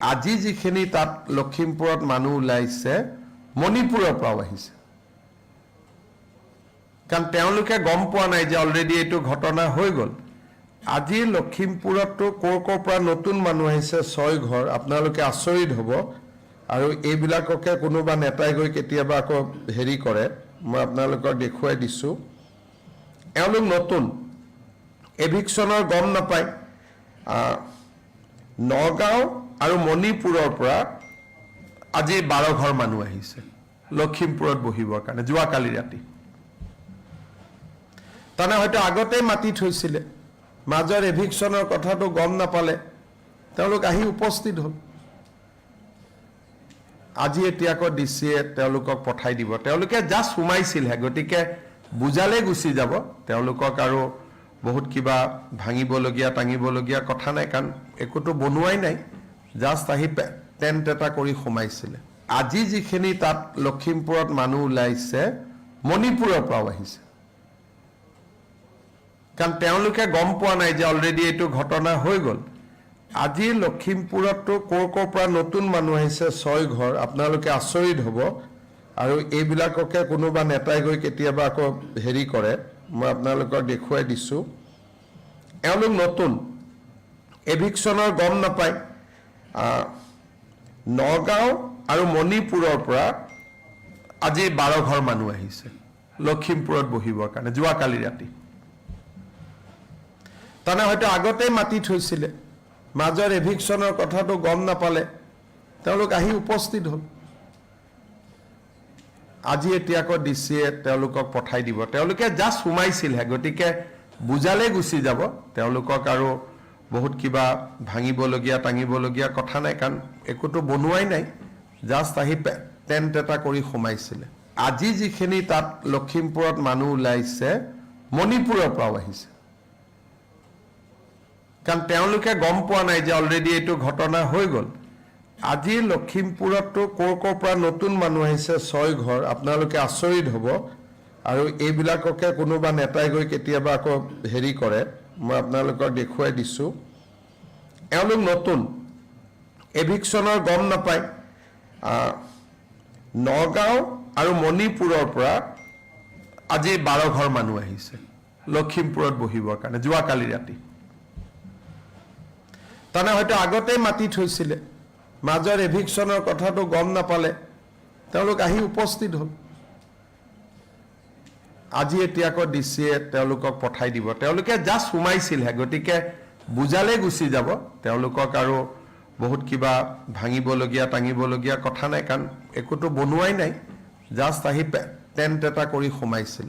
আজি যিখিনি তাত লখিমপুৰত মানুহ ওলাইছে মণিপুৰৰ পৰাও আহিছে কাৰণ তেওঁলোকে গম পোৱা নাই যে অলৰেডি এইটো ঘটনা হৈ গল আজি লখিমপুৰতো কোৰ পৰা নতুন মানুহ আহিছে 6 ঘৰ আপোনালোকে আচৰিত হ'ব আৰু এইবিলাককে কোনোবা নেতাই গৈ কেতিয়াবা আকৌ হেৰি কৰে মই আপোনালোকক দেখুৱাই দিছো এওঁলোক নতুন এভিকচনৰ গম নাপায় নগাঁও আৰু মণিপুৰৰ পৰা আজি 12 ঘৰ মানুহ আহিছে লখিমপুৰত বহিবৰ কাৰণে যোৱা কালি ৰাতি তানে হয়তো আগতে মাতি থৈছিলে মাজৰ এভিকচনৰ কথাটো গম নাপালে তেওঁলোক আহি উপস্থিত হ'ল আজি এতিয়াক ডিসিয়ে তেওঁলোকক পঠাই দিব তেওঁলোকে জাস্ট সুমাইছিল হে গতিকে বুজালে গুছি যাব তেওঁলোকক আৰু বহুত কিবা ভাঙিবলগিয়া টাঙিবলগিয়া কথা নাই কাৰণ একোটো বনুৱাই নাই জাস্ট আহি টেন্ট এটা কৰি সুমাইছিল আজি যিখিনি তাত লখিমপুৰত মানুহ ওলাইছে মণিপুৰৰ পৰাও আহিছে কাৰণ তেওঁলোকে গম পোৱা নাই যে অলৰেডি এইটো ঘটনা হৈ গল আজি লখিমপুৰতো কোৰ পৰা নতুন মানুহ আহিছে 6 ঘৰ আপোনালোকে আচৰিত হ'ব আৰু এইবিলাককে কোনোবা নেতাই গৈ কেতিয়াবা আকৌ হেৰি কৰে মই আপোনালোকক দেখুৱাই দিছো এওঁলোক নতুন এভিকচনৰ গম নাপায় নগাঁও আৰু মণিপুৰৰ পৰা আজি 12 ঘৰ মানুহ আহিছে লখিমপুৰত বহিবৰ কাৰণে যোৱা কালি ৰাতি তানে হয়তো আগতে মাতি থৈছিলে মাজৰ এভিকচনৰ কথাটো গম নাপালে তেওঁলোক আহি উপস্থিত হ'ল আজি এতিয়াক ডিসিয়ে তেওঁলোকক পঠাই দিব তেওঁলোকে জাস্ট সুমাইছিল হে গতিকে বুজালে গুছি যাব তেওঁলোকক আৰু বহুত কিবা ভাঙিবলগিয়া টাঙিবলগিয়া কথা নাই কাৰণ একোটো বনুৱাই নাই জাস্ট আহি টেন্ট এটা কৰি সুমাইছিল আজি যিখিনি তাত লখিমপুৰত মানুহ ওলাইছে মণিপুৰৰ পৰাও আহিছে কাৰণ তেওঁলোকে গম পোৱা নাই যে অলৰেডি এইটো ঘটনা হৈ গল আজি লখিমপুৰতো কোৰ পৰা নতুন মানুহ আহিছে 6 ঘৰ আপোনালোকে আচৰিত হ'ব আৰু এইবিলাককে কোনোবা নেতাই গৈ কেতিয়াবা আকৌ হেৰি কৰে মই আপোনালোকক দেখুৱাই দিছো এওঁলোক নতুন এভিকচনৰ গম নাপায় নগাঁও আৰু মণিপুৰৰ পৰা আজি 12 ঘৰ মানুহ আহিছে লখিমপুৰত বহিবৰ কাৰণে যোৱা কালি ৰাতি তানে হয়তো আগতে মাতি থৈছিলে মাজৰ এভিকচনৰ কথাটো গম নাপালে তেওঁলোক আহি উপস্থিত হ'ল আজি এতিয়াক ডিসিয়ে তেওঁলোকক পঠাই দিব তেওঁলোকে জাস্ট সুমাইছিল হে গতিকে বুজালে গুছি যাব তেওঁলোকক আৰু বহুত কিবা ভাঙিবলগিয়া টাঙিবলগিয়া কথা নাই কাৰণ একোটো বনুৱাই নাই জাস্ট আহি টেন্ট এটা কৰি সুমাইছিল